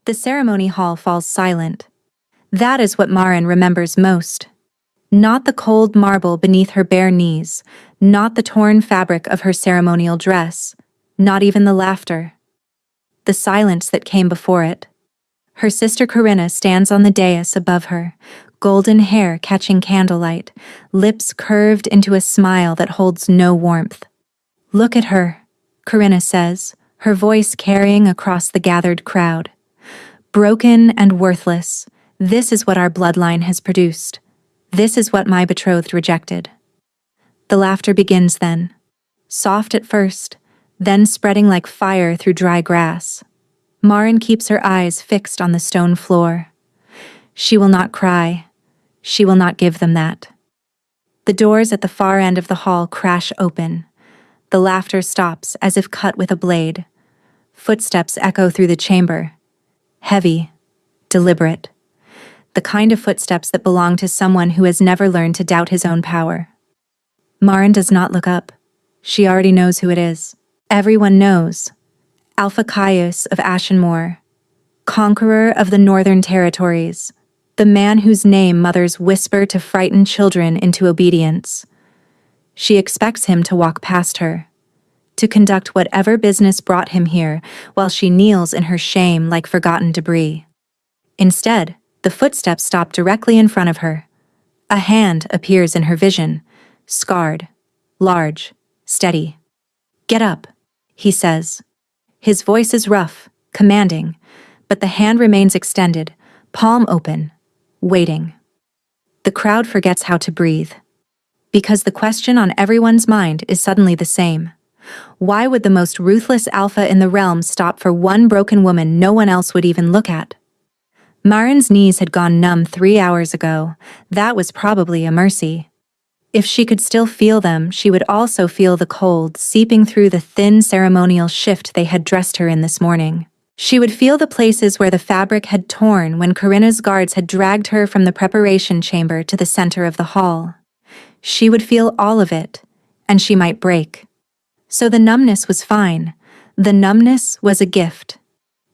The ceremony hall falls silent. That is what Maren remembers most. Not the cold marble beneath her bare knees, not the torn fabric of her ceremonial dress, not even the laughter. The silence that came before it. Her sister Corinna stands on the dais above her, golden hair catching candlelight, lips curved into a smile that holds no warmth. "Look at her," Corinna says, her voice carrying across the gathered crowd. "Broken and worthless, this is what our bloodline has produced. This is what my betrothed rejected." The laughter begins then, soft at first, then spreading like fire through dry grass. Maren keeps her eyes fixed on the stone floor. She will not cry. She will not give them that. The doors at the far end of the hall crash open. The laughter stops as if cut with a blade. Footsteps echo through the chamber. Heavy, deliberate. The kind of footsteps that belong to someone who has never learned to doubt his own power. Maren does not look up. She already knows who it is. Everyone knows. Alpha Caius of Ashenmoor, conqueror of the Northern Territories, the man whose name mothers whisper to frighten children into obedience. She expects him to walk past her, to conduct whatever business brought him here while she kneels in her shame like forgotten debris. Instead, the footsteps stop directly in front of her. A hand appears in her vision, scarred, large, steady. "Get up," he says. His voice is rough, commanding, but the hand remains extended, palm open, waiting. The crowd forgets how to breathe. Because the question on everyone's mind is suddenly the same. Why would the most ruthless alpha in the realm stop for one broken woman no one else would even look at? Maren's knees had gone numb 3 hours ago. That was probably a mercy. If she could still feel them, she would also feel the cold seeping through the thin ceremonial shift they had dressed her in this morning. She would feel the places where the fabric had torn when Corinna's guards had dragged her from the preparation chamber to the center of the hall. She would feel all of it, and she might break. So the numbness was fine. The numbness was a gift.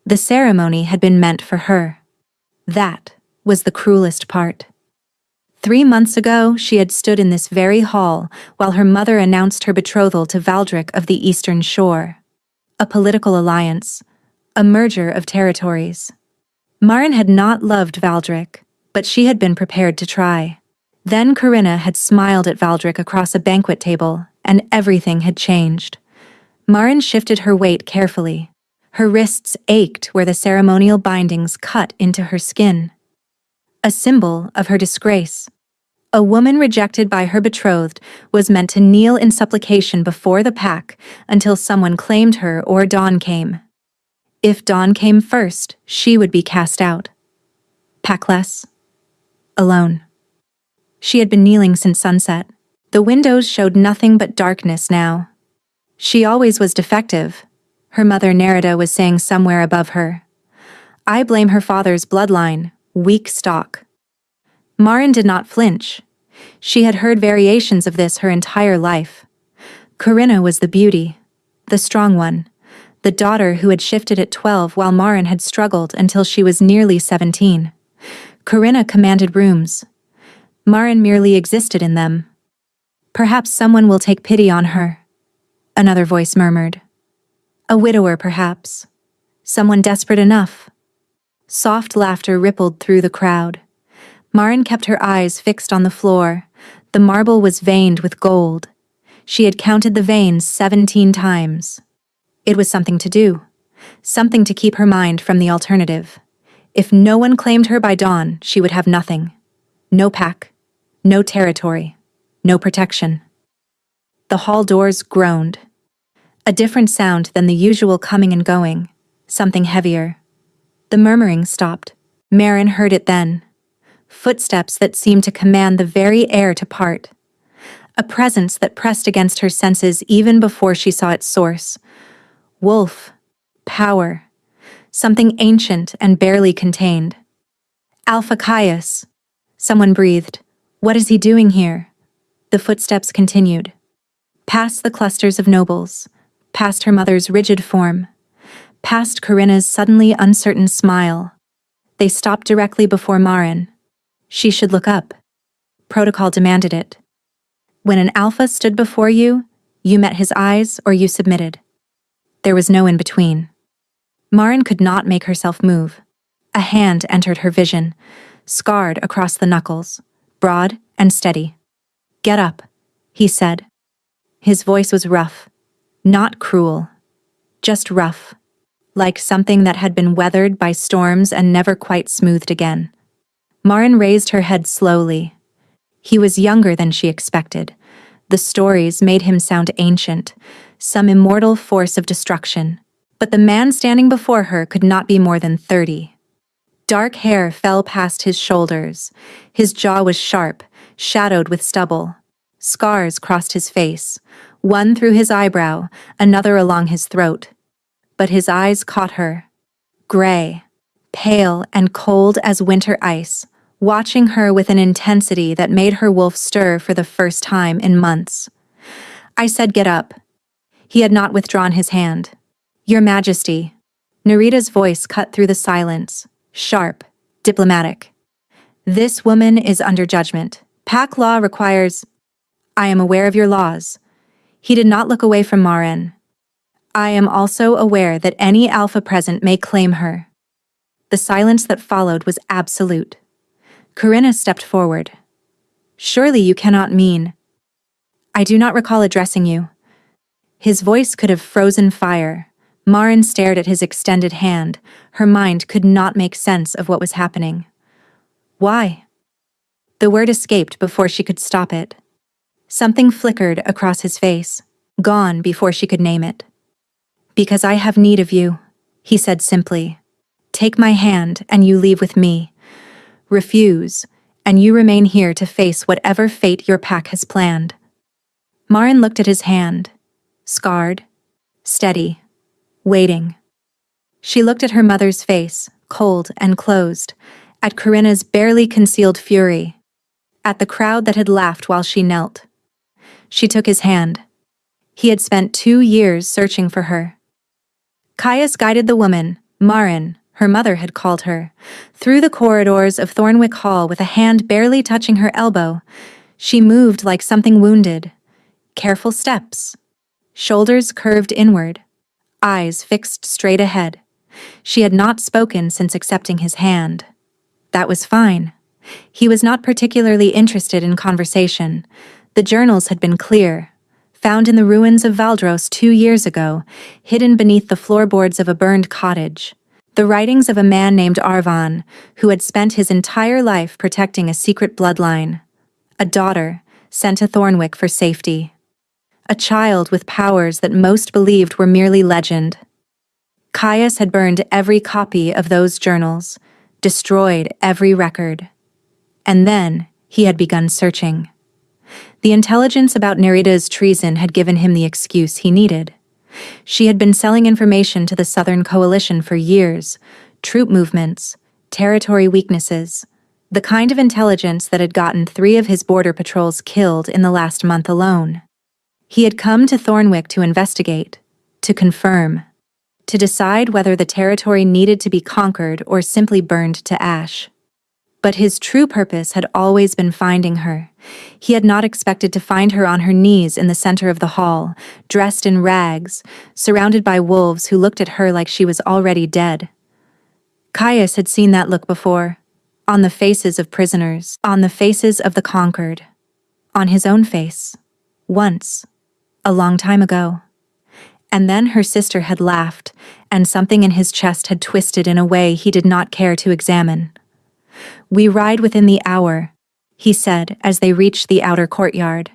The ceremony had been meant for her. That was the cruelest part. 3 months ago, she had stood in this very hall while her mother announced her betrothal to Valdric of the Eastern Shore. A political alliance, a merger of territories. Maren had not loved Valdric, but she had been prepared to try. Then Corinna had smiled at Valdric across a banquet table, and everything had changed. Maren shifted her weight carefully. Her wrists ached where the ceremonial bindings cut into her skin. A symbol of her disgrace. A woman rejected by her betrothed was meant to kneel in supplication before the pack until someone claimed her or dawn came. If dawn came first, she would be cast out. Packless. Alone. She had been kneeling since sunset. The windows showed nothing but darkness now. She always was defective, her mother Nerida was saying somewhere above her. I blame her father's bloodline, weak stock. Maren did not flinch. She had heard variations of this her entire life. Corinna was the beauty, the strong one, the daughter who had shifted at 12 while Maren had struggled until she was nearly 17. Corinna commanded rooms. Maren merely existed in them. Perhaps someone will take pity on her, another voice murmured. A widower, perhaps. Someone desperate enough. Soft laughter rippled through the crowd. Maren kept her eyes fixed on the floor. The marble was veined with gold. She had counted the veins 17 times. It was something to do. Something to keep her mind from the alternative. If no one claimed her by dawn, she would have nothing. No pack. No territory. No protection. The hall doors groaned. A different sound than the usual coming and going. Something heavier. The murmuring stopped. Maren heard it then. Footsteps that seemed to command the very air to part. A presence that pressed against her senses even before she saw its source. Wolf. Power. Something ancient and barely contained. Alpha Caius. Someone breathed. What is he doing here? The footsteps continued. Past the clusters of nobles. Past her mother's rigid form. past Corinna's suddenly uncertain smile. They stopped directly before Marin. She should look up. Protocol demanded it. When an alpha stood before you, you met his eyes or you submitted. There was no in between. Marin could not make herself move. A hand entered her vision, scarred across the knuckles, broad and steady. "Get up," he said. His voice was rough, not cruel, just rough, like something that had been weathered by storms and never quite smoothed again. Marin raised her head slowly. He was younger than she expected. The stories made him sound ancient, some immortal force of destruction. But the man standing before her could not be more than 30. Dark hair fell past his shoulders. His jaw was sharp, shadowed with stubble. Scars crossed his face, one through his eyebrow, another along his throat. But his eyes caught her. Gray, pale and cold as winter ice, watching her with an intensity that made her wolf stir for the first time in months. I said, "Get up." He had not withdrawn his hand. "Your Majesty." Narita's voice cut through the silence, sharp, diplomatic. "This woman is under judgment. Pack law requires—" "I am aware of your laws." He did not look away from Marin. "I am also aware that any alpha present may claim her." The silence that followed was absolute. Corinna stepped forward. "Surely you cannot mean—" "I do not recall addressing you." His voice could have frozen fire. Marin stared at his extended hand. Her mind could not make sense of what was happening. "Why?" The word escaped before she could stop it. Something flickered across his face, gone before she could name it. "Because I have need of you," he said simply. "Take my hand and you leave with me. Refuse, and you remain here to face whatever fate your pack has planned." Marin looked at his hand, scarred, steady, waiting. She looked at her mother's face, cold and closed, at Corinna's barely concealed fury, at the crowd that had laughed while she knelt. She took his hand. He had spent 2 years searching for her. Caius guided the woman, Marin, her mother had called her, through the corridors of Thornwick Hall with a hand barely touching her elbow. She moved like something wounded. Careful steps. Shoulders curved inward. Eyes fixed straight ahead. She had not spoken since accepting his hand. That was fine. He was not particularly interested in conversation. The journals had been clear. Found in the ruins of Valdros 2 years ago, hidden beneath the floorboards of a burned cottage. The writings of a man named Arvan, who had spent his entire life protecting a secret bloodline. A daughter, sent to Thornwick for safety. A child with powers that most believed were merely legend. Caius had burned every copy of those journals, destroyed every record. And then he had begun searching. The intelligence about Nerita's treason had given him the excuse he needed. She had been selling information to the Southern Coalition for years, troop movements, territory weaknesses, the kind of intelligence that had gotten 3 of his border patrols killed in the last month alone. He had come to Thornwick to investigate, to confirm, to decide whether the territory needed to be conquered or simply burned to ash. But his true purpose had always been finding her. He had not expected to find her on her knees in the center of the hall, dressed in rags, surrounded by wolves who looked at her like she was already dead. Caius had seen that look before, on the faces of prisoners, on the faces of the conquered, on his own face, once, a long time ago. And then her sister had laughed, and something in his chest had twisted in a way he did not care to examine. "We ride within the hour," he said as they reached the outer courtyard.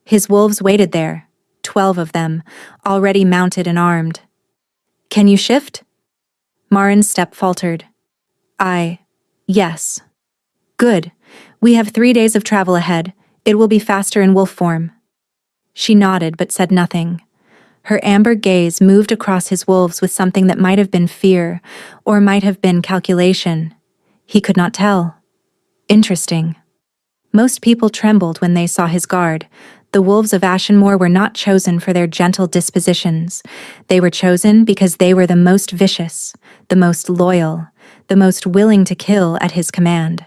His wolves waited there, 12 of them, already mounted and armed. "Can you shift?" Marin's step faltered. Yes. "Good. We have 3 days of travel ahead. It will be faster in wolf form." She nodded but said nothing. Her amber gaze moved across his wolves with something that might have been fear, or might have been calculation. He could not tell. Interesting. Most people trembled when they saw his guard, The wolves of Ashenmoor were not chosen for their gentle dispositions. They were chosen because they were the most vicious, the most loyal, the most willing to kill at his command.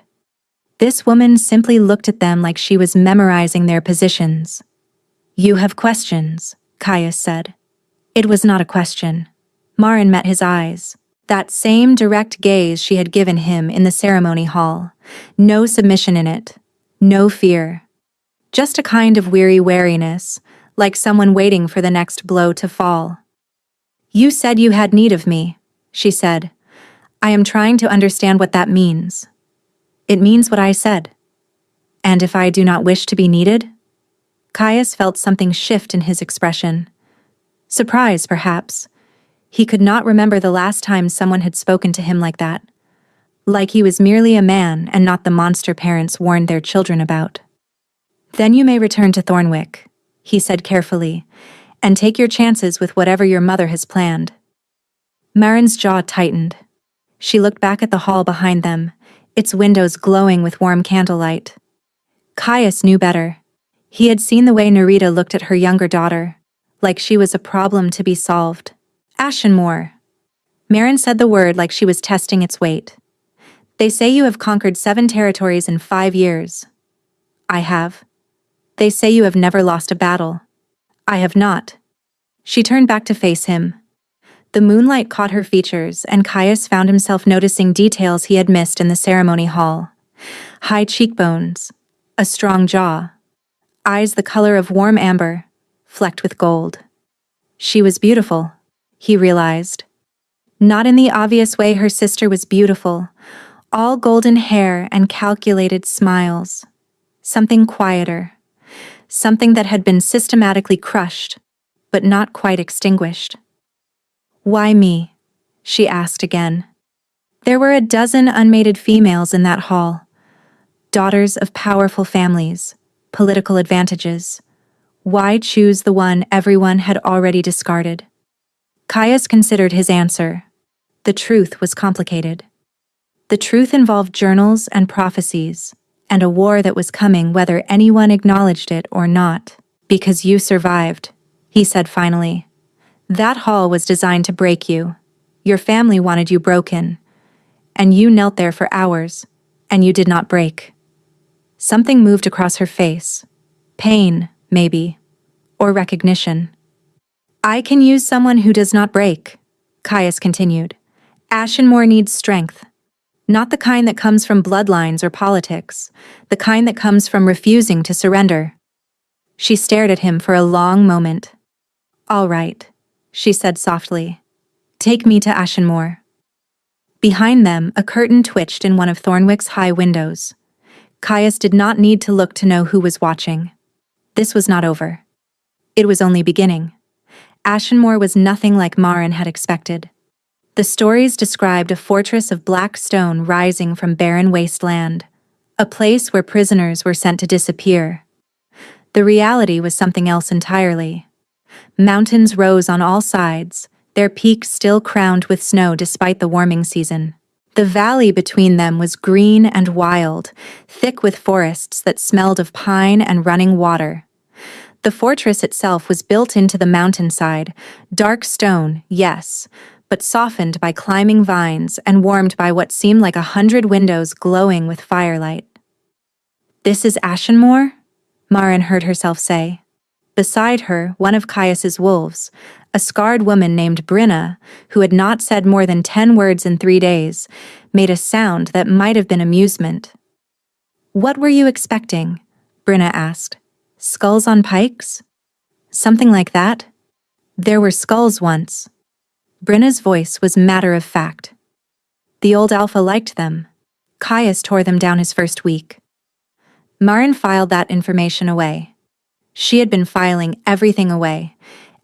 This woman simply looked at them like she was memorizing their positions. "You have questions," Caius said. It was not a question. Marin met his eyes. That same direct gaze she had given him in the ceremony hall. No submission in it. No fear. Just a kind of weary wariness, like someone waiting for the next blow to fall. "You said you had need of me," she said. "I am trying to understand what that means." "It means what I said." "And if I do not wish to be needed?" Caius felt something shift in his expression. Surprise, perhaps. He could not remember the last time someone had spoken to him like that. Like he was merely a man and not the monster parents warned their children about. "Then you may return to Thornwick," he said carefully, "and take your chances with whatever your mother has planned." Marin's jaw tightened. She looked back at the hall behind them, its windows glowing with warm candlelight. Caius knew better. He had seen the way Nerita looked at her younger daughter, like she was a problem to be solved. "Ashenmoor." Marin said the word like she was testing its weight. "They say you have conquered 7 territories in 5 years. I have. They say you have never lost a battle. I have not." She turned back to face him. The moonlight caught her features, and Caius found himself noticing details he had missed in the ceremony hall. High cheekbones, a strong jaw, eyes the color of warm amber, flecked with gold. She was beautiful, he realized. Not in the obvious way her sister was beautiful, all golden hair and calculated smiles. Something quieter. Something that had been systematically crushed, but not quite extinguished. "Why me?" she asked again. There were a dozen unmated females in that hall. Daughters of powerful families, political advantages. Why choose the one everyone had already discarded? Caius considered his answer. The truth was complicated. The truth involved journals and prophecies, and a war that was coming whether anyone acknowledged it or not. "Because you survived," he said finally. "That hall was designed to break you. Your family wanted you broken. And you knelt there for hours, and you did not break." Something moved across her face. Pain, maybe, or recognition. "I can use someone who does not break," Caius continued. "Ashenmoor needs strength. Not the kind that comes from bloodlines or politics, the kind that comes from refusing to surrender." She stared at him for a long moment. "All right," she said softly. "Take me to Ashenmoor." Behind them, a curtain twitched in one of Thornwick's high windows. Caius did not need to look to know who was watching. This was not over. It was only beginning. Ashenmoor was nothing like Marin had expected. The stories described a fortress of black stone rising from barren wasteland, a place where prisoners were sent to disappear. The reality was something else entirely. Mountains rose on all sides, their peaks still crowned with snow despite the warming season. The valley between them was green and wild, thick with forests that smelled of pine and running water. The fortress itself was built into the mountainside, dark stone, yes, but softened by climbing vines and warmed by what seemed like 100 windows glowing with firelight. "This is Ashenmoor?" Marin heard herself say. Beside her, one of Caius's wolves, a scarred woman named Brinna, who had not said more than 10 words in 3 days, made a sound that might have been amusement. "What were you expecting?" Brinna asked. "Skulls on pikes?" "Something like that. There were skulls once." Brinna's voice was matter of fact. "The old alpha liked them. Caius tore them down his first week." Marin filed that information away. She had been filing everything away,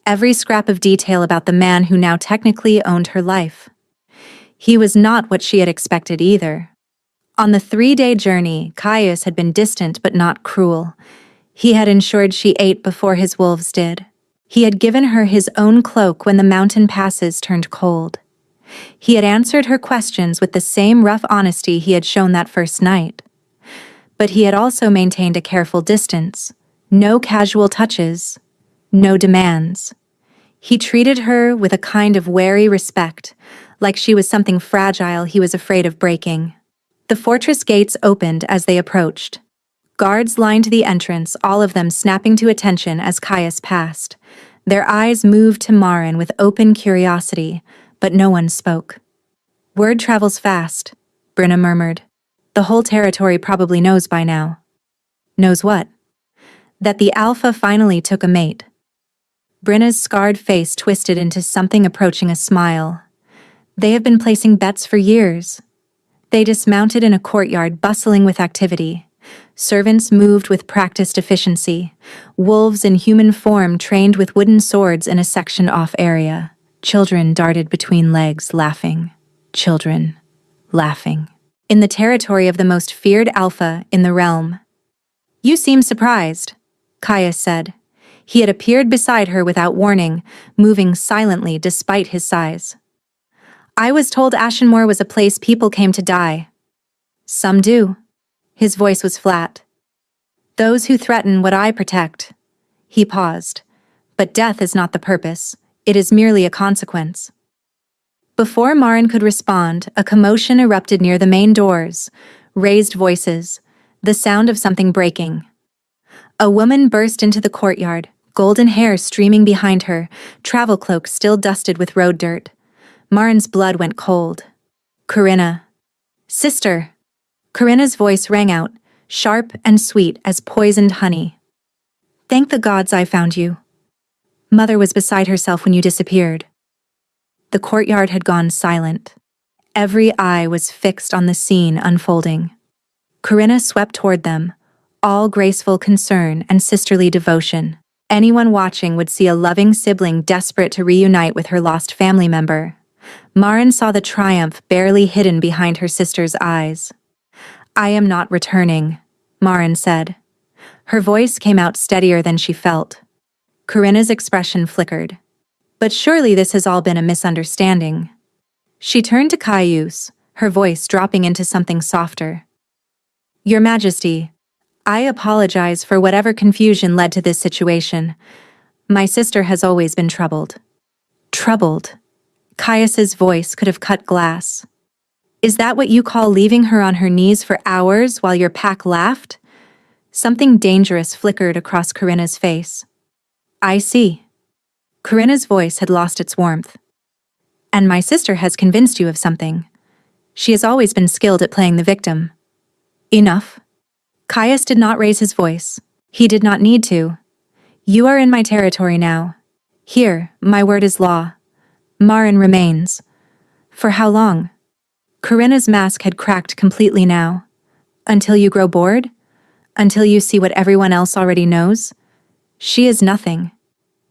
every scrap of detail about the man who now technically owned her life. He was not what she had expected either. On the 3-day journey, Caius had been distant but not cruel. He had ensured she ate before his wolves did. He had given her his own cloak when the mountain passes turned cold. He had answered her questions with the same rough honesty he had shown that first night. But he had also maintained a careful distance, No casual touches, no demands. He treated her with a kind of wary respect, like she was something fragile he was afraid of breaking. The fortress gates opened as they approached. Guards lined the entrance, all of them snapping to attention as Caius passed. Their eyes moved to Marin with open curiosity, but no one spoke. Word travels fast, Brenna murmured. The whole territory probably knows by now. Knows what? That the Alpha finally took a mate. Brenna's scarred face twisted into something approaching a smile. They have been placing bets for years. They dismounted in a courtyard bustling with activity. Servants moved with practiced efficiency. Wolves in human form trained with wooden swords in a sectioned-off area. Children darted between legs, laughing. Children, laughing. In the territory of the most feared Alpha in the realm. "You seem surprised," Caius said. He had appeared beside her without warning, moving silently despite his size. "I was told Ashenmoor was a place people came to die." "Some do." His voice was flat. "Those who threaten what I protect." He paused. "But death is not the purpose. It is merely a consequence." Before Marin could respond, a commotion erupted near the main doors. Raised voices. The sound of something breaking. A woman burst into the courtyard, golden hair streaming behind her, travel cloak still dusted with road dirt. Marin's blood went cold. "Corinna." "Sister!" Corinna's voice rang out, sharp and sweet as poisoned honey. "Thank the gods I found you. Mother was beside herself when you disappeared." The courtyard had gone silent. Every eye was fixed on the scene unfolding. Corinna swept toward them, all graceful concern and sisterly devotion. Anyone watching would see a loving sibling desperate to reunite with her lost family member. Marin saw the triumph barely hidden behind her sister's eyes. "I am not returning," Marin said. Her voice came out steadier than she felt. Corinna's expression flickered. "But surely this has all been a misunderstanding." She turned to Caius, her voice dropping into something softer. "Your Majesty, I apologize for whatever confusion led to this situation. My sister has always been troubled." Troubled? Caius's voice could have cut glass. "Is that what you call leaving her on her knees for hours while your pack laughed?" Something dangerous flickered across Corinna's face. "I see." Corinna's voice had lost its warmth. "And my sister has convinced you of something. She has always been skilled at playing the victim." "Enough." Caius did not raise his voice. He did not need to. "You are in my territory now. Here, my word is law. Marin remains." "For how long?" Corinna's mask had cracked completely now. "Until you grow bored? Until you see what everyone else already knows? She is nothing.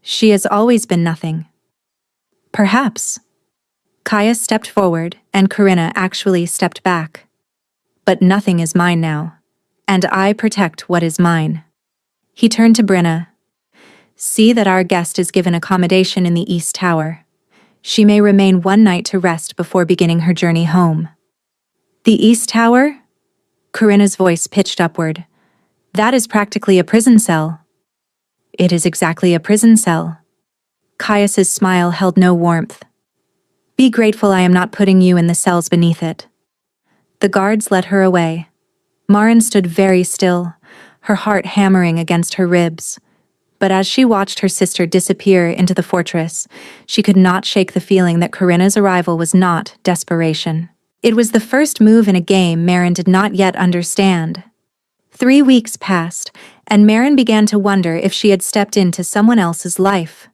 She has always been nothing." "Perhaps." Caius stepped forward, and Corinna actually stepped back. "But nothing is mine now, and I protect what is mine." He turned to Brenna. "See that our guest is given accommodation in the East Tower. She may remain one night to rest before beginning her journey home." "The East Tower?" Corinna's voice pitched upward. "That is practically a prison cell." "It is exactly a prison cell." Caius's smile held no warmth. "Be grateful I am not putting you in the cells beneath it." The guards led her away. Marin stood very still, her heart hammering against her ribs. But as she watched her sister disappear into the fortress, she could not shake the feeling that Corinna's arrival was not desperation. It was the first move in a game Marin did not yet understand. 3 weeks passed, and Marin began to wonder if she had stepped into someone else's life.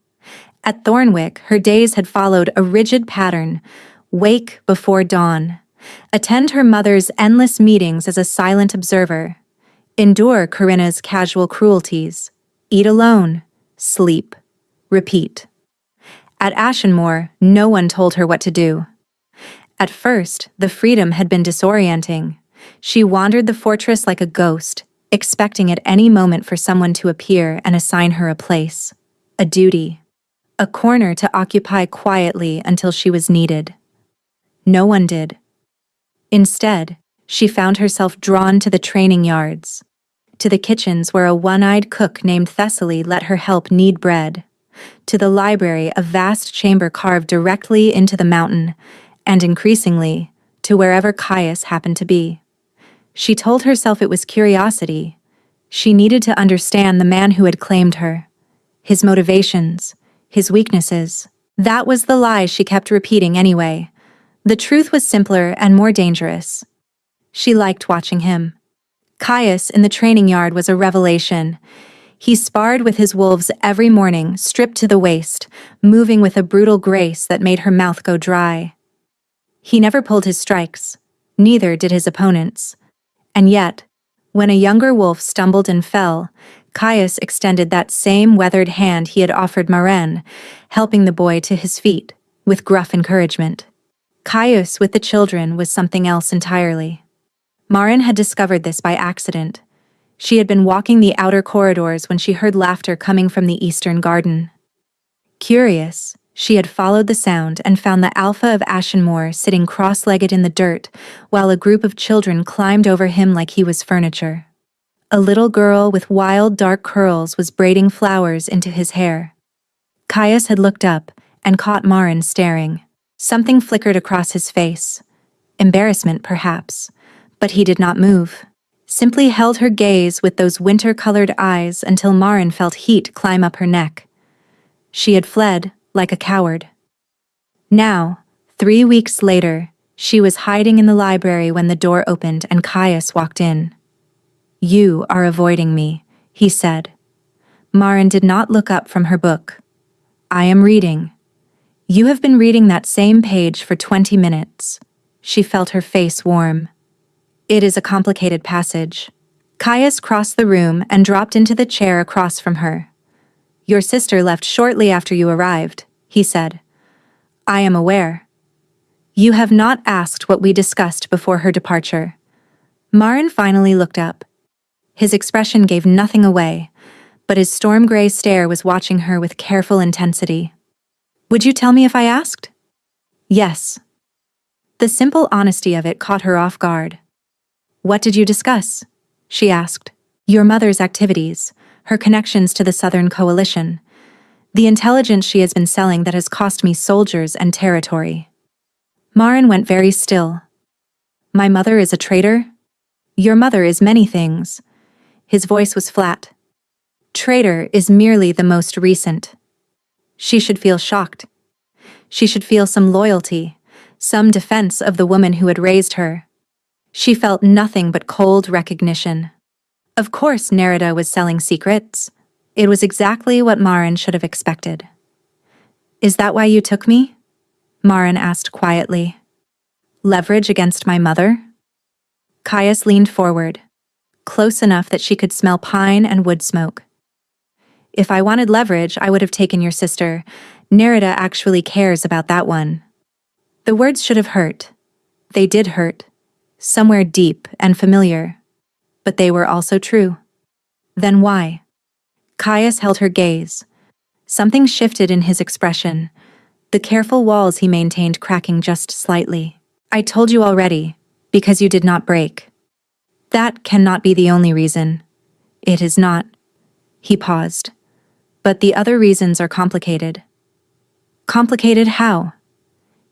At Thornwick, her days had followed a rigid pattern: wake before dawn, attend her mother's endless meetings as a silent observer, endure Corinna's casual cruelties, eat alone, sleep, repeat. At Ashenmoor, no one told her what to do. At first, the freedom had been disorienting. She wandered the fortress like a ghost, expecting at any moment for someone to appear and assign her a place, a duty, a corner to occupy quietly until she was needed. No one did. Instead, she found herself drawn to the training yards. to the kitchens where a one-eyed cook named Thessaly let her help knead bread, to the library, a vast chamber carved directly into the mountain, and increasingly, to wherever Caius happened to be. She told herself it was curiosity. She needed to understand the man who had claimed her, his motivations, his weaknesses. That was the lie she kept repeating anyway. The truth was simpler and more dangerous. She liked watching him. Caius in the training yard was a revelation. He sparred with his wolves every morning, stripped to the waist, moving with a brutal grace that made her mouth go dry. He never pulled his strikes. Neither did his opponents. And yet, when a younger wolf stumbled and fell, Caius extended that same weathered hand he had offered Maren, helping the boy to his feet, with gruff encouragement. Caius with the children was something else entirely. Maren had discovered this by accident. She had been walking the outer corridors when she heard laughter coming from the eastern garden. Curious, she had followed the sound and found the Alpha of Ashenmoor sitting cross-legged in the dirt, while a group of children climbed over him like he was furniture. A little girl with wild dark curls was braiding flowers into his hair. Caius had looked up and caught Maren staring. Something flickered across his face. Embarrassment, perhaps. But he did not move. Simply held her gaze with those winter-colored eyes until Maren felt heat climb up her neck. She had fled, like a coward. Now, 3 weeks later, she was hiding in the library when the door opened and Caius walked in. "You are avoiding me," he said. Maren did not look up from her book. "I am reading." "You have been reading that same page for 20 minutes. She felt her face warm. "It is a complicated passage." Caius crossed the room and dropped into the chair across from her. "Your sister left shortly after you arrived," he said. "I am aware." "You have not asked what we discussed before her departure." Maren finally looked up. His expression gave nothing away, but his storm-gray stare was watching her with careful intensity. "Would you tell me if I asked?" "Yes." The simple honesty of it caught her off guard. "What did you discuss?" she asked. "Your mother's activities, her connections to the Southern Coalition, the intelligence she has been selling that has cost me soldiers and territory." Maren went very still. "My mother is a traitor?" "Your mother is many things." His voice was flat. "Traitor is merely the most recent." She should feel shocked. She should feel some loyalty, some defense of the woman who had raised her. She felt nothing but cold recognition. Of course Nerida was selling secrets. It was exactly what Maren should have expected. "Is that why you took me?" Maren asked quietly. "Leverage against my mother?" Caius leaned forward, close enough that she could smell pine and wood smoke. "If I wanted leverage, I would have taken your sister. Nerida actually cares about that one." The words should have hurt. They did hurt. Somewhere deep and familiar. But they were also true. Then why? Caius held her gaze. Something shifted in his expression, the careful walls he maintained cracking just slightly. "I told you already, because you did not break." "That cannot be the only reason." "It is not." He paused. "But the other reasons are complicated." "Complicated how?"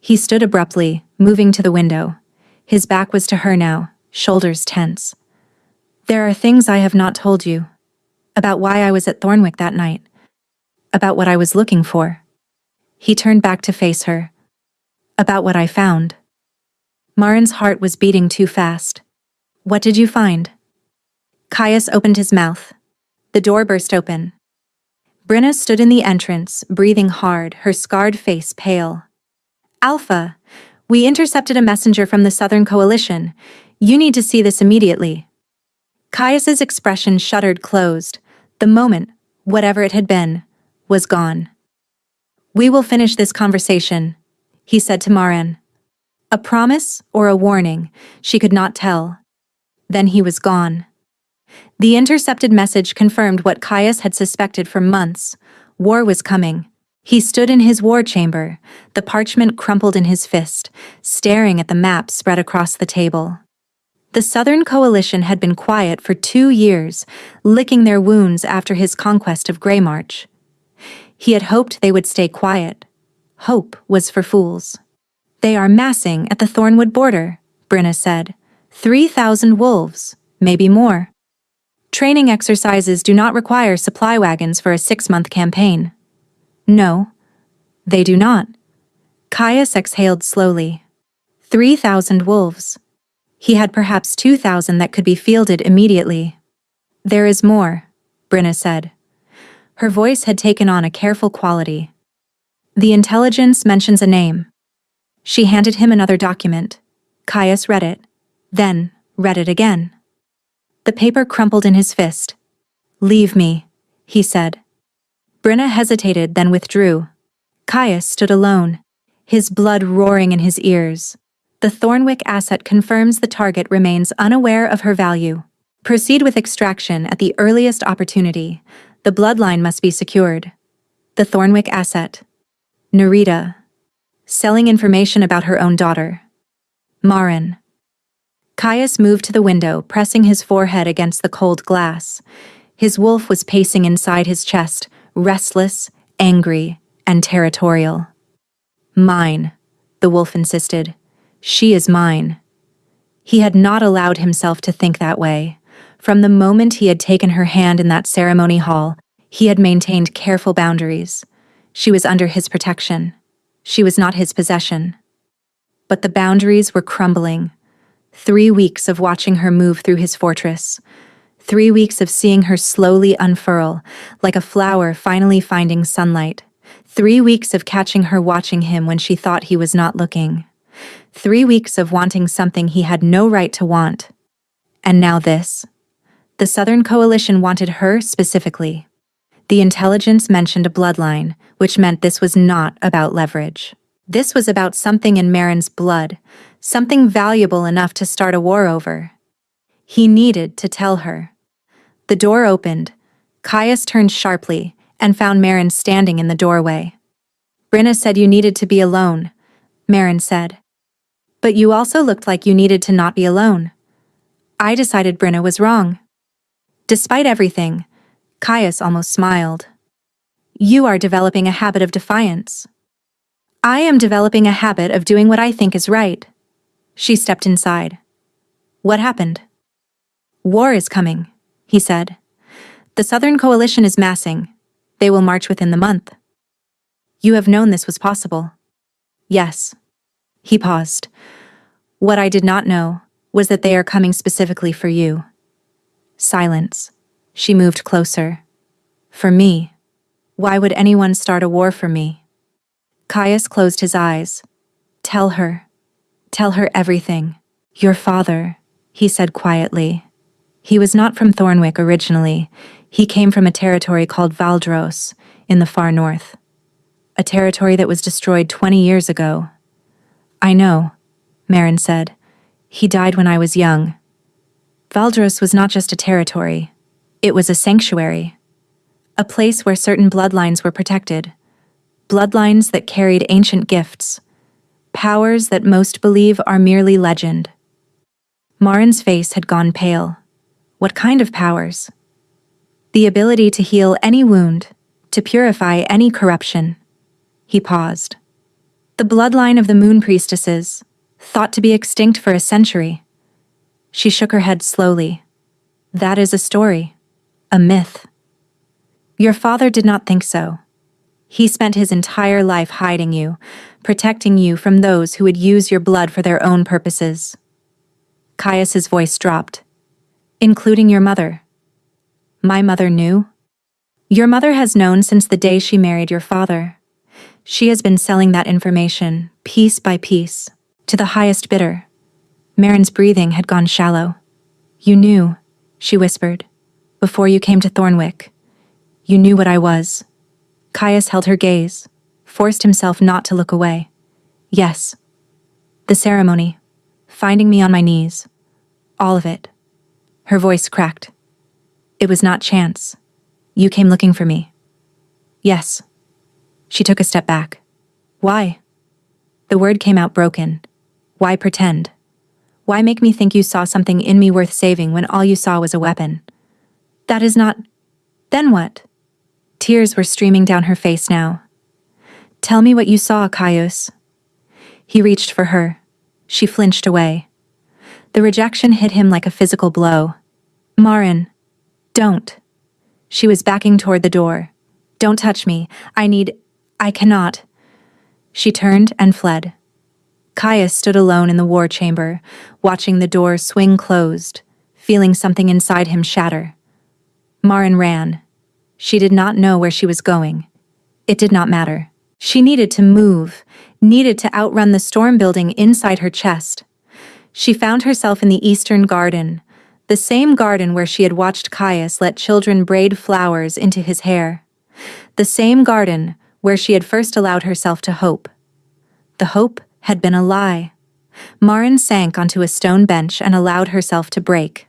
He stood abruptly, moving to the window. His back was to her now, shoulders tense. "There are things I have not told you. About why I was at Thornwick that night. About what I was looking for." He turned back to face her. "About what I found." Maren's heart was beating too fast. "What did you find?" Caius opened his mouth. The door burst open. Brenna stood in the entrance, breathing hard, her scarred face pale. "Alpha, we intercepted a messenger from the Southern Coalition. You need to see this immediately." Caius's expression shuttered closed. The moment, whatever it had been, was gone. "We will finish this conversation," he said to Maren. A promise or a warning, she could not tell. Then he was gone. The intercepted message confirmed what Caius had suspected for months. War was coming. He stood in his war chamber, the parchment crumpled in his fist, staring at the map spread across the table. The Southern Coalition had been quiet for 2 years, licking their wounds after his conquest of Greymarch. He had hoped they would stay quiet. Hope was for fools. "They are massing at the Thornwood border," Brenna said. 3,000 wolves, maybe more. "Training exercises do not require supply wagons for a 6-month campaign." "No, they do not." Caius exhaled slowly. 3,000 wolves. He had perhaps 2,000 that could be fielded immediately. "There is more," Brenna said. Her voice had taken on a careful quality. "The intelligence mentions a name." She handed him another document. Caius read it, then read it again. The paper crumpled in his fist. "Leave me," he said. Brenna hesitated, then withdrew. Caius stood alone, his blood roaring in his ears. The Thornwick asset confirms the target remains unaware of her value. Proceed with extraction at the earliest opportunity. The bloodline must be secured. The Thornwick asset. Nerita. Selling information about her own daughter. Marin. Caius moved to the window, pressing his forehead against the cold glass. His wolf was pacing inside his chest, restless, angry, and territorial. "Mine," the wolf insisted. "She is mine." He had not allowed himself to think that way. From the moment he had taken her hand in that ceremony hall, he had maintained careful boundaries. She was under his protection. She was not his possession. But the boundaries were crumbling. 3 weeks of watching her move through his fortress. 3 weeks of seeing her slowly unfurl, like a flower finally finding sunlight. 3 weeks of catching her watching him when she thought he was not looking. 3 weeks of wanting something he had no right to want. And now this. The Southern Coalition wanted her specifically. The intelligence mentioned a bloodline, which meant this was not about leverage. This was about something in Marin's blood, something valuable enough to start a war over. He needed to tell her. The door opened. Caius turned sharply and found Marin standing in the doorway. "Brenna said you needed to be alone," Marin said. "But you also looked like you needed to not be alone." "I decided Brenna was wrong." Despite everything, Caius almost smiled. "You are developing a habit of defiance." "I am developing a habit of doing what I think is right." She stepped inside. "What happened?" "War is coming," he said. "The Southern Coalition is massing. They will march within the month." "You have known this was possible." "Yes." He paused. "What I did not know was that they are coming specifically for you." Silence. She moved closer. "For me? Why would anyone start a war for me?" Caius closed his eyes. "Tell her. Tell her everything." "Your father," he said quietly. "He was not from Thornwick originally. He came from a territory called Valdros, in the far north. A territory that was destroyed 20 years ago." "I know," Marin said. "He died when I was young." Valdros was not just a territory. It was a sanctuary. A place where certain bloodlines were protected. Bloodlines that carried ancient gifts. Powers that most believe are merely legend. Marin's face had gone pale. What kind of powers? The ability to heal any wound, to purify any corruption. He paused. The bloodline of the moon priestesses, thought to be extinct for a century. She shook her head slowly. "That is a story, a myth." "Your father did not think so. He spent his entire life hiding you, protecting you from those who would use your blood for their own purposes." Caius's voice dropped. "Including your mother." "My mother knew?" "Your mother has known since the day she married your father. She has been selling that information, piece by piece, to the highest bidder." Marin's breathing had gone shallow. "You knew," she whispered, "before you came to Thornwick. You knew what I was." Caius held her gaze, forced himself not to look away. "Yes. The ceremony, finding me on my knees, all of it." Her voice cracked. "It was not chance. You came looking for me." "Yes." She took a step back. "Why?" The word came out broken. "Why pretend? Why make me think you saw something in me worth saving when all you saw was a weapon? That is not... Then what? Tears were streaming down her face now. Tell me what you saw, Caius. He reached for her. She flinched away. The rejection hit him like a physical blow. Marin, don't. She was backing toward the door. Don't touch me. I cannot. She turned and fled. Caius stood alone in the war chamber, watching the door swing closed, feeling something inside him shatter. Marin ran. She did not know where she was going. It did not matter. She needed to move, needed to outrun the storm building inside her chest. She found herself in the Eastern Garden, the same garden where she had watched Caius let children braid flowers into his hair. The same garden where she had first allowed herself to hope. The hope had been a lie. Marin sank onto a stone bench and allowed herself to break.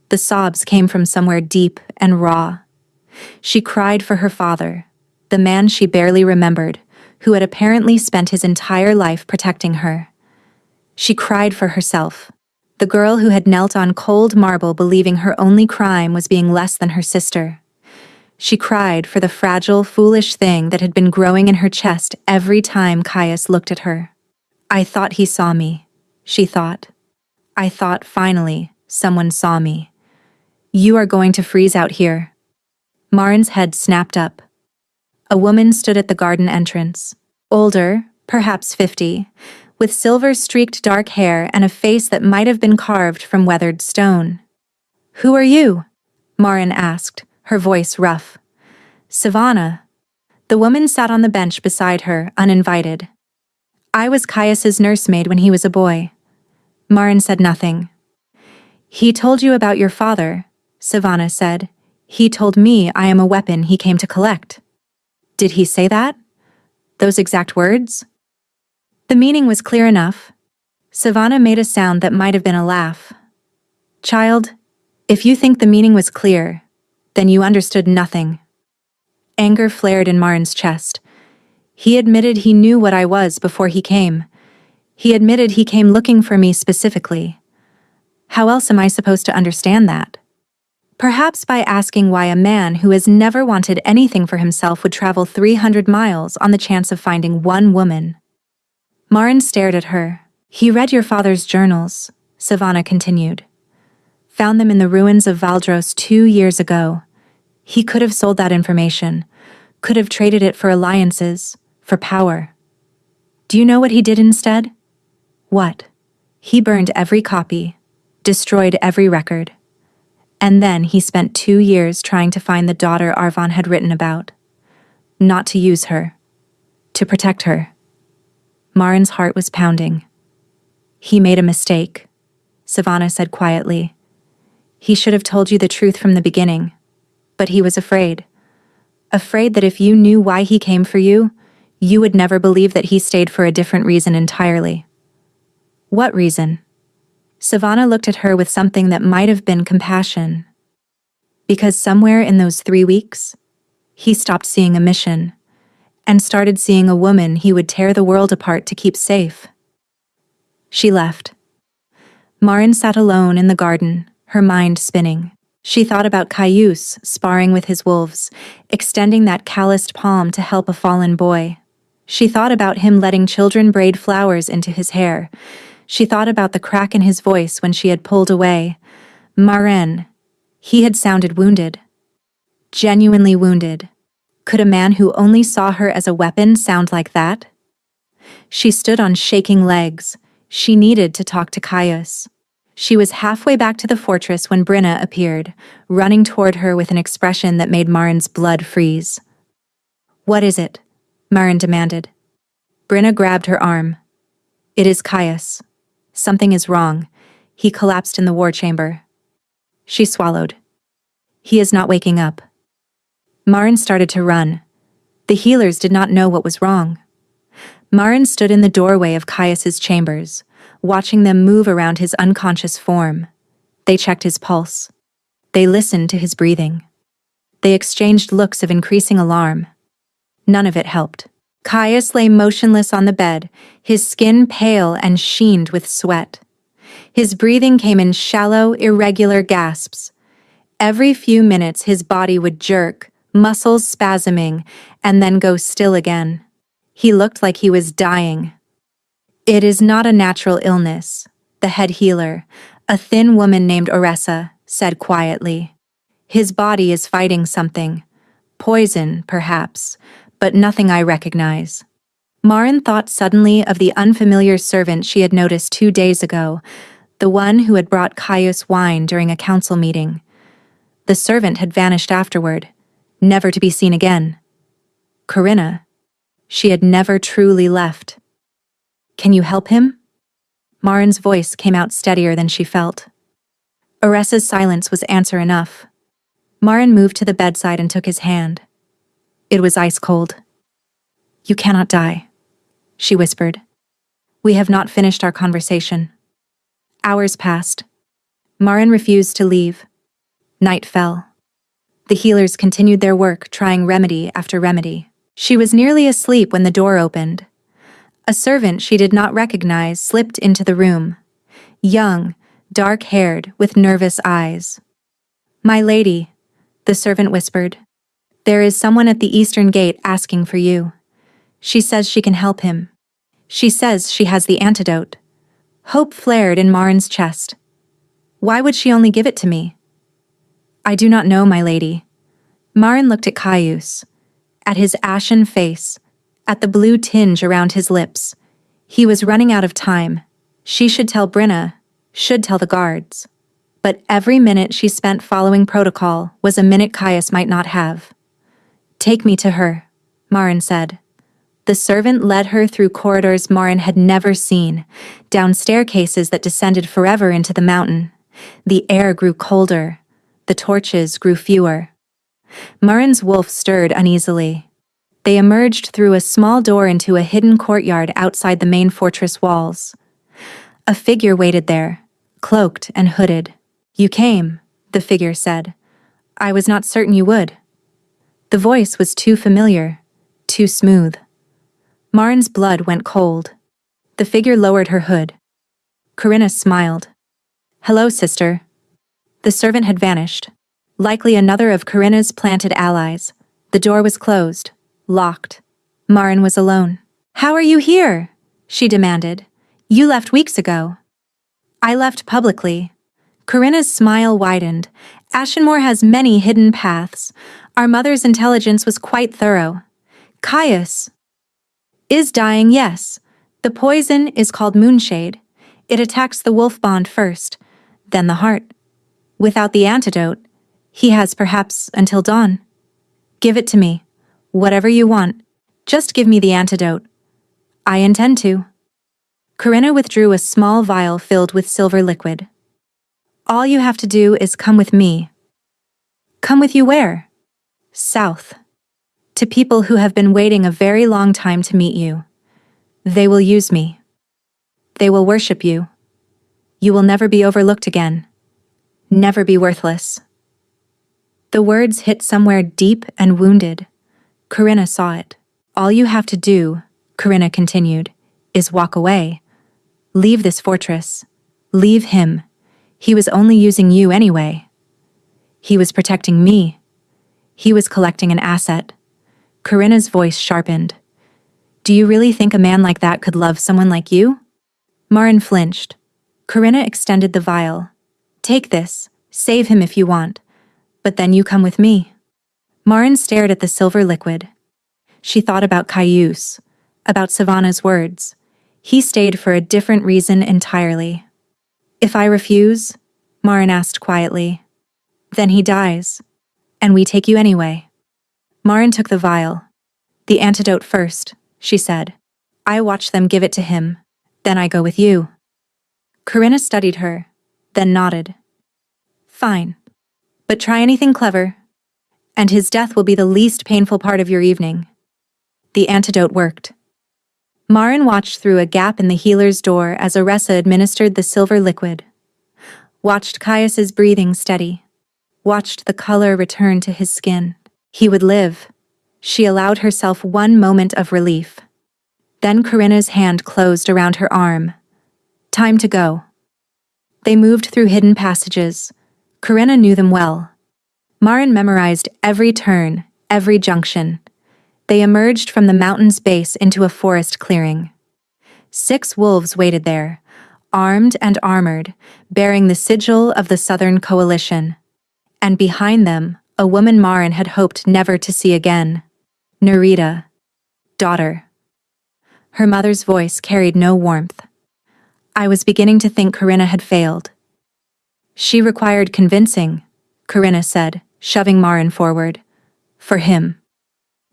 The sobs came from somewhere deep and raw. She cried for her father, the man she barely remembered, who had apparently spent his entire life protecting her. She cried for herself, the girl who had knelt on cold marble believing her only crime was being less than her sister. She cried for the fragile, foolish thing that had been growing in her chest every time Caius looked at her. I thought he saw me, she thought. I thought, finally, someone saw me. You are going to freeze out here. Marin's head snapped up. A woman stood at the garden entrance, older, perhaps 50, with silver-streaked dark hair and a face that might have been carved from weathered stone. Who are you? Marin asked, her voice rough. Savannah. The woman sat on the bench beside her, uninvited. I was Caius's nursemaid when he was a boy. Marin said nothing. He told you about your father, Savannah said. He told me I am a weapon he came to collect. Did he say that? Those exact words? The meaning was clear enough. Savannah made a sound that might have been a laugh. Child, if you think the meaning was clear, then you understood nothing. Anger flared in Marin's chest. He admitted he knew what I was before he came. He admitted he came looking for me specifically. How else am I supposed to understand that? Perhaps by asking why a man who has never wanted anything for himself would travel 300 miles on the chance of finding one woman. Marin stared at her. He read your father's journals, Savannah continued. Found them in the ruins of Valdros 2 years ago. He could have sold that information, could have traded it for alliances, for power. Do you know what he did instead? What? He burned every copy, destroyed every record. And then he spent 2 years trying to find the daughter Arvon had written about. Not to use her. To protect her. Marin's heart was pounding. He made a mistake, Savannah said quietly. He should have told you the truth from the beginning. But he was afraid. Afraid that if you knew why he came for you, you would never believe that he stayed for a different reason entirely. What reason? Savannah looked at her with something that might have been compassion. Because somewhere in those 3 weeks, he stopped seeing a mission and started seeing a woman he would tear the world apart to keep safe. She left. Marin sat alone in the garden, her mind spinning. She thought about Caius sparring with his wolves, extending that calloused palm to help a fallen boy. She thought about him letting children braid flowers into his hair. She thought about the crack in his voice when she had pulled away. Marin. He had sounded wounded. Genuinely wounded. Could a man who only saw her as a weapon sound like that? She stood on shaking legs. She needed to talk to Caius. She was halfway back to the fortress when Brinna appeared, running toward her with an expression that made Marin's blood freeze. What is it? Marin demanded. Brinna grabbed her arm. It is Caius. Something is wrong. He collapsed in the war chamber. She swallowed. He is not waking up. Marin started to run. The healers did not know what was wrong. Marin stood in the doorway of Caius's chambers, watching them move around his unconscious form. They checked his pulse. They listened to his breathing. They exchanged looks of increasing alarm. None of it helped. Caius lay motionless on the bed, his skin pale and sheened with sweat. His breathing came in shallow, irregular gasps. Every few minutes his body would jerk, muscles spasming, and then go still again. He looked like he was dying. "It is not a natural illness," the head healer, a thin woman named Oressa, said quietly. "His body is fighting something. Poison, perhaps, but nothing I recognize." Marin thought suddenly of the unfamiliar servant she had noticed 2 days ago, the one who had brought Caius wine during a council meeting. The servant had vanished afterward, never to be seen again. Corinna. She had never truly left. "Can you help him?" Marin's voice came out steadier than she felt. Oressa's silence was answer enough. Marin moved to the bedside and took his hand. It was ice cold. "You cannot die," she whispered. "We have not finished our conversation." Hours passed. Marin refused to leave. Night fell. The healers continued their work, trying remedy after remedy. She was nearly asleep when the door opened. A servant she did not recognize slipped into the room. Young, dark-haired, with nervous eyes. "My lady," the servant whispered. "There is someone at the eastern gate asking for you. She says she can help him. She says she has the antidote." Hope flared in Marin's chest. "Why would she only give it to me?" "I do not know, my lady." Marin looked at Caius, at his ashen face, at the blue tinge around his lips. He was running out of time. She should tell Brenna, should tell the guards. But every minute she spent following protocol was a minute Caius might not have. "Take me to her," Marin said. The servant led her through corridors Marin had never seen, down staircases that descended forever into the mountain. The air grew colder. The torches grew fewer. Marin's wolf stirred uneasily. They emerged through a small door into a hidden courtyard outside the main fortress walls. A figure waited there, cloaked and hooded. "You came," the figure said. "I was not certain you would." The voice was too familiar, too smooth. Marin's blood went cold. The figure lowered her hood. Corinna smiled. "Hello, sister." The servant had vanished. Likely another of Corinna's planted allies. The door was closed, locked. Marin was alone. "How are you here?" she demanded. "You left weeks ago." "I left publicly." Corinna's smile widened. "Ashenmore has many hidden paths. Our mother's intelligence was quite thorough. Caius is dying, yes. The poison is called moonshade. It attacks the wolf bond first, then the heart. Without the antidote, he has perhaps until dawn. Give it to me. Whatever you want. Just give me the antidote." "I intend to." Corinna withdrew a small vial filled with silver liquid. "All you have to do is come with me." "Come with you where?" "South. To people who have been waiting a very long time to meet you. They will use me. They will worship you. You will never be overlooked again. Never be worthless." The words hit somewhere deep and wounded. Corinna saw it. "All you have to do," Corinna continued, "is walk away. Leave this fortress. Leave him. He was only using you anyway. He was protecting me. He was collecting an asset." Corinna's voice sharpened. "Do you really think a man like that could love someone like you?" Marin flinched. Corinna extended the vial. "Take this. Save him if you want. But then you come with me." Marin stared at the silver liquid. She thought about Caius, about Savannah's words. He stayed for a different reason entirely. "If I refuse," Marin asked quietly, "then he dies, and we take you anyway." Marin took the vial. "The antidote first," she said. "I watch them give it to him, then I go with you." Corinna studied her, then nodded. "Fine. But try anything clever, and his death will be the least painful part of your evening." The antidote worked. Marin watched through a gap in the healer's door as Oressa administered the silver liquid. Watched Caius's breathing steady. Watched the color return to his skin. He would live. She allowed herself one moment of relief. Then Corinna's hand closed around her arm. "Time to go." They moved through hidden passages. Corinna knew them well. Marin memorized every turn, every junction. They emerged from the mountain's base into a forest clearing. 6 wolves waited there, armed and armored, bearing the sigil of the Southern Coalition. And behind them, a woman Marin had hoped never to see again. Nerita, daughter. Her mother's voice carried no warmth. I was beginning to think Corinna had failed. She required convincing, Corinna said, shoving Marin forward. For him.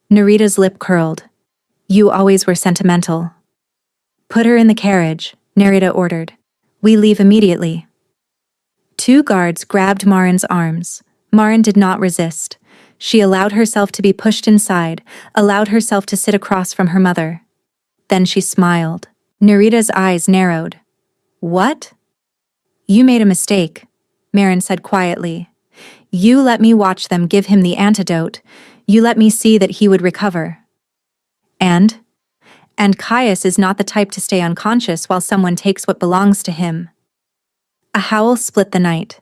Nerita's lip curled. You always were sentimental. Put her in the carriage, Nerita ordered. We leave immediately. 2 guards grabbed Marin's arms. Marin did not resist. She allowed herself to be pushed inside, allowed herself to sit across from her mother. Then she smiled. Nerita's eyes narrowed. What? You made a mistake, Marin said quietly. You let me watch them give him the antidote. You let me see that he would recover. And Caius is not the type to stay unconscious while someone takes what belongs to him. A howl split the night.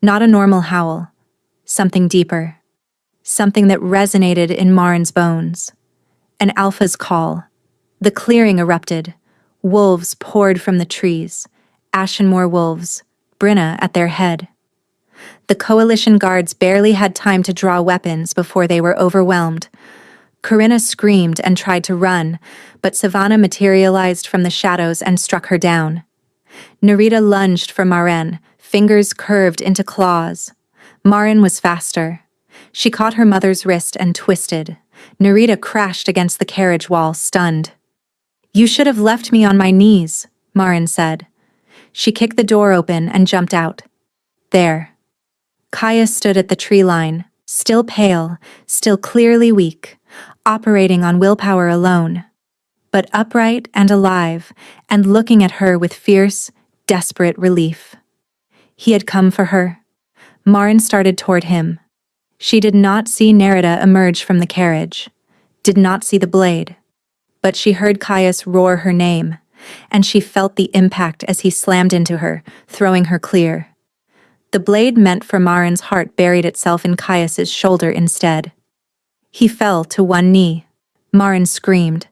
Not a normal howl. Something deeper. Something that resonated in Marin's bones. An alpha's call. The clearing erupted. Wolves poured from the trees. Ashenmoor wolves, Brenna at their head. The coalition guards barely had time to draw weapons before they were overwhelmed. Corinna screamed and tried to run, but Savannah materialized from the shadows and struck her down. Nerita lunged for Marin, fingers curved into claws. Marin was faster. She caught her mother's wrist and twisted. Nerita crashed against the carriage wall, stunned. You should have left me on my knees, Marin said. She kicked the door open and jumped out. There. Caius stood at the tree line, still pale, still clearly weak, operating on willpower alone, but upright and alive, and looking at her with fierce, desperate relief. He had come for her. Marin started toward him. She did not see Nerita emerge from the carriage, did not see the blade, but she heard Caius roar her name, and she felt the impact as he slammed into her, throwing her clear. The blade meant for Marin's heart buried itself in Caius's shoulder instead. He fell to one knee. Marin screamed.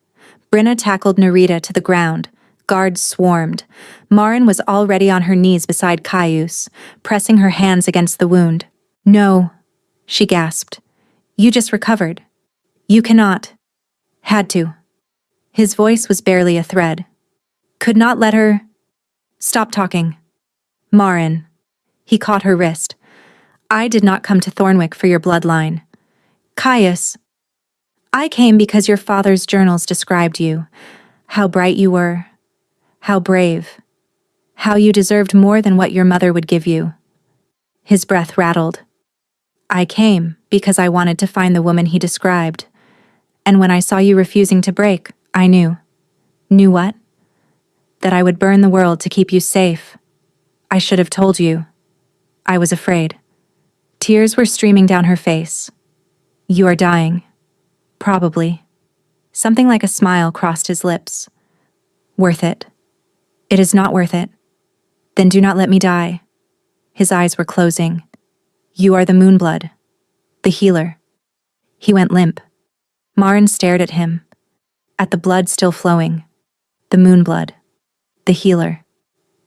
Brenna tackled Nerita to the ground. Guards swarmed. Marin was already on her knees beside Caius, pressing her hands against the wound. No, she gasped. You just recovered. You cannot. Had to. His voice was barely a thread. Could not let her. Stop talking. Marin. He caught her wrist. I did not come to Thornwick for your bloodline. Caius. I came because your father's journals described you. How bright you were. How brave. How you deserved more than what your mother would give you. His breath rattled. I came because I wanted to find the woman he described. And when I saw you refusing to break, I knew. Knew what? That I would burn the world to keep you safe. I should have told you. I was afraid. Tears were streaming down her face. You are dying. Probably. Something like a smile crossed his lips. Worth it. It is not worth it. Then do not let me die. His eyes were closing. You are the Moonblood. The healer. He went limp. Marin stared at him. At the blood still flowing. The Moonblood. The healer.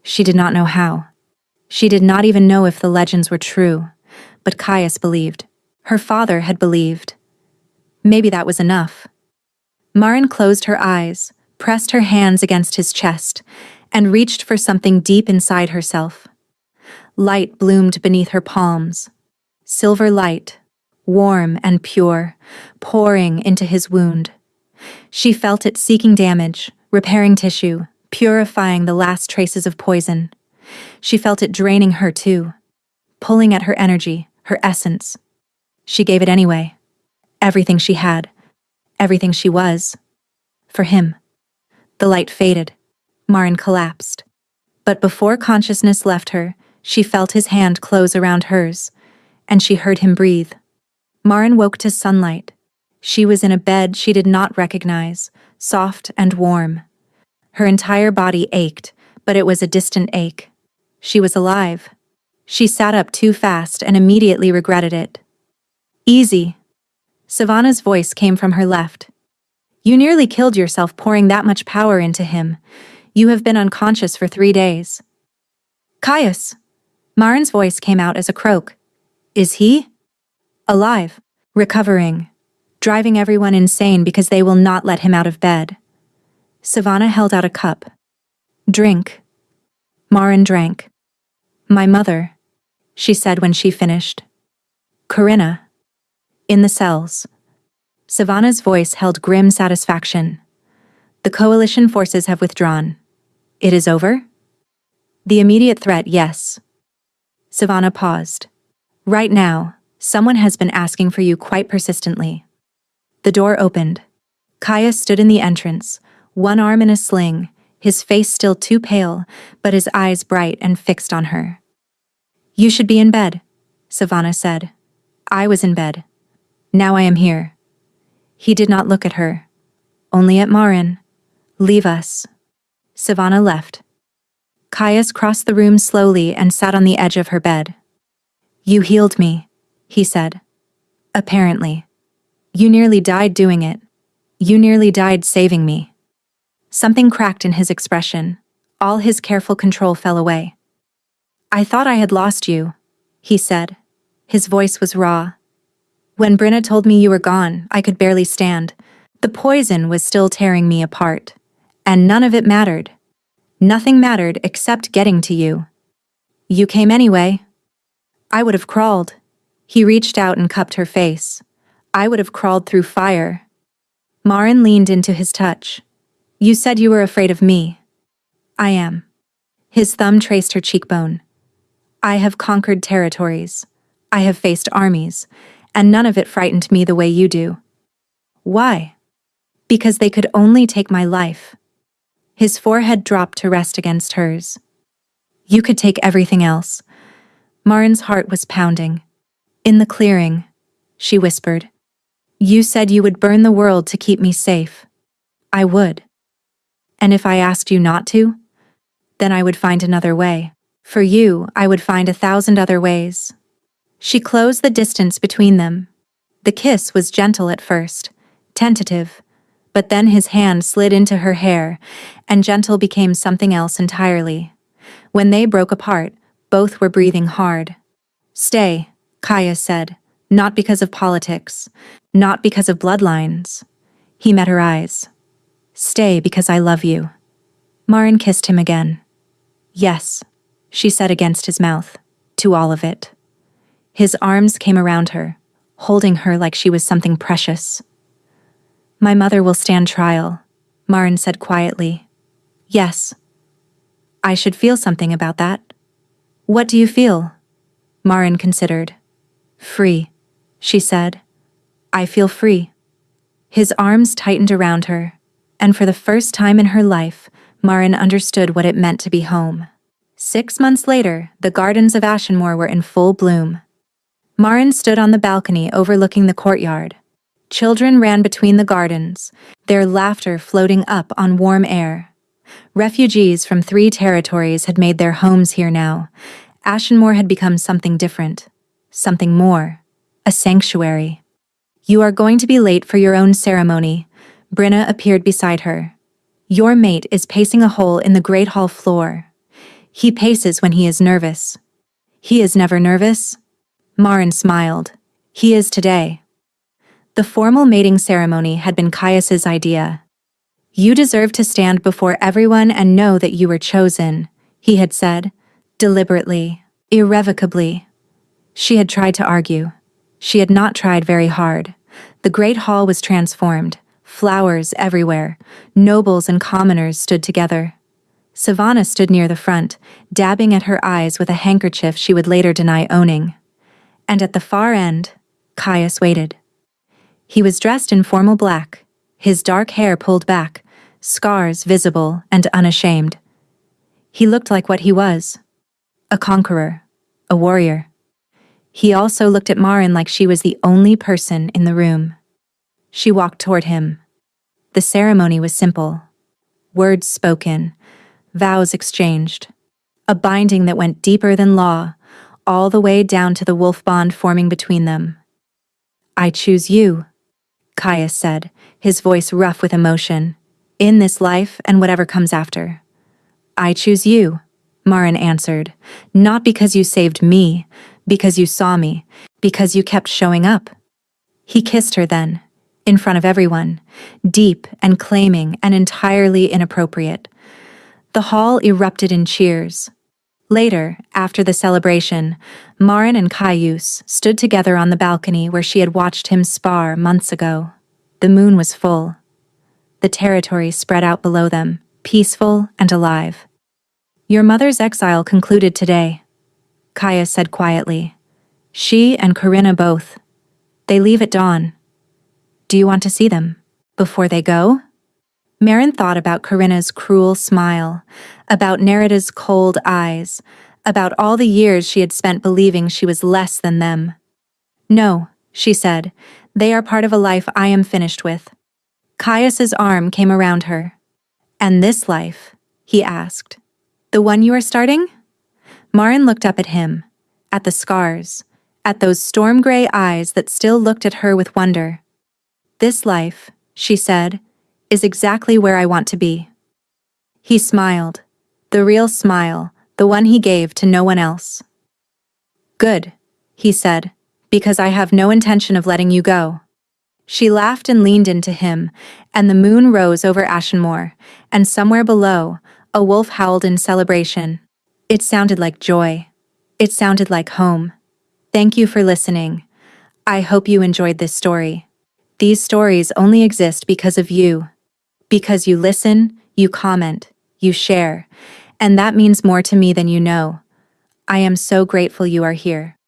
She did not know how. She did not even know if the legends were true, but Caius believed. Her father had believed. Maybe that was enough. Marin closed her eyes, pressed her hands against his chest, and reached for something deep inside herself. Light bloomed beneath her palms. Silver light, warm and pure, pouring into his wound. She felt it seeking damage, repairing tissue, purifying the last traces of poison. She felt it draining her too, pulling at her energy, her essence. She gave it anyway. Everything she had, everything she was. For him. The light faded. Marin collapsed. But before consciousness left her, she felt his hand close around hers, and she heard him breathe. Marin woke to sunlight. She was in a bed she did not recognize, soft and warm. Her entire body ached, but it was a distant ache. She was alive. She sat up too fast and immediately regretted it. Easy. Savannah's voice came from her left. You nearly killed yourself pouring that much power into him. You have been unconscious for 3 days. Caius. Marin's voice came out as a croak. Is he? Alive. Recovering. Driving everyone insane because they will not let him out of bed. Savannah held out a cup. Drink. Marin drank. My mother, she said when she finished. Corinna. In the cells. Savannah's voice held grim satisfaction. The coalition forces have withdrawn. It is over? The immediate threat, yes. Savannah paused. Right now, someone has been asking for you quite persistently. The door opened. Caius stood in the entrance, one arm in a sling, his face still too pale, but his eyes bright and fixed on her. You should be in bed, Savannah said. I was in bed. Now I am here. He did not look at her. Only at Marin. Leave us. Savannah left. Caius crossed the room slowly and sat on the edge of her bed. You healed me, he said. Apparently. You nearly died doing it. You nearly died saving me. Something cracked in his expression. All his careful control fell away. I thought I had lost you, he said. His voice was raw. When Brenna told me you were gone, I could barely stand. The poison was still tearing me apart. And none of it mattered. Nothing mattered except getting to you. You came anyway. I would have crawled. He reached out and cupped her face. I would have crawled through fire. Marin leaned into his touch. You said you were afraid of me. I am. His thumb traced her cheekbone. I have conquered territories. I have faced armies, and none of it frightened me the way you do. Why? Because they could only take my life. His forehead dropped to rest against hers. You could take everything else. Marin's heart was pounding. In the clearing, she whispered. You said you would burn the world to keep me safe. I would. And if I asked you not to, then I would find another way. For you, I would find 1,000 other ways. She closed the distance between them. The kiss was gentle at first, tentative, but then his hand slid into her hair, and gentle became something else entirely. When they broke apart, both were breathing hard. Stay, Caius said, not because of politics, not because of bloodlines. He met her eyes. Stay because I love you. Marin kissed him again. Yes, she said against his mouth, to all of it. His arms came around her, holding her like she was something precious. My mother will stand trial, Marin said quietly. Yes. I should feel something about that. What do you feel? Marin considered. Free, she said. I feel free. His arms tightened around her, and for the first time in her life, Marin understood what it meant to be home. 6 months later, the gardens of Ashenmore were in full bloom. Marin stood on the balcony overlooking the courtyard. Children ran between the gardens, their laughter floating up on warm air. Refugees from 3 territories had made their homes here now. Ashenmore had become something different, something more, a sanctuary. You are going to be late for your own ceremony. Brenna appeared beside her. Your mate is pacing a hole in the great hall floor. He paces when he is nervous. He is never nervous. Marin smiled. He is today. The formal mating ceremony had been Caius's idea. You deserve to stand before everyone and know that you were chosen, he had said, deliberately, irrevocably. She had tried to argue. She had not tried very hard. The great hall was transformed, flowers everywhere, nobles and commoners stood together. Savannah stood near the front, dabbing at her eyes with a handkerchief she would later deny owning. And at the far end, Caius waited. He was dressed in formal black, his dark hair pulled back, scars visible and unashamed. He looked like what he was, a conqueror, a warrior. He also looked at Marin like she was the only person in the room. She walked toward him. The ceremony was simple. Words spoken, vows exchanged. a binding that went deeper than law, all the way down to the wolf bond forming between them. "I choose you," Caius said, his voice rough with emotion, "in this life and whatever comes after." "I choose you," Marin answered, "not because you saved me, because you saw me, because you kept showing up." He kissed her then, in front of everyone, deep and claiming and entirely inappropriate. The hall erupted in cheers. Later, after the celebration, Marin and Caius stood together on the balcony where she had watched him spar months ago. The moon was full. The territory spread out below them, peaceful and alive. "Your mother's exile concluded today," Caius said quietly. "She and Corinna both. They leave at dawn. Do you want to see them before they go?" Marin thought about Corinna's cruel smile, about Nerida's cold eyes, about all the years she had spent believing she was less than them. "No," she said, "they are part of a life I am finished with." Caius's arm came around her. "And this life?" he asked. "The one you are starting?" Marin looked up at him, at the scars, at those storm-gray eyes that still looked at her with wonder. "This life," she said, "is exactly where I want to be." He smiled, the real smile, the one he gave to no one else. "Good," he said, "because I have no intention of letting you go." She laughed and leaned into him, and the moon rose over Ashenmoor, and somewhere below, a wolf howled in celebration. It sounded like joy. It sounded like home. Thank you for listening. I hope you enjoyed this story. These stories only exist because of you. Because you listen, you comment, you share, and that means more to me than you know. I am so grateful you are here.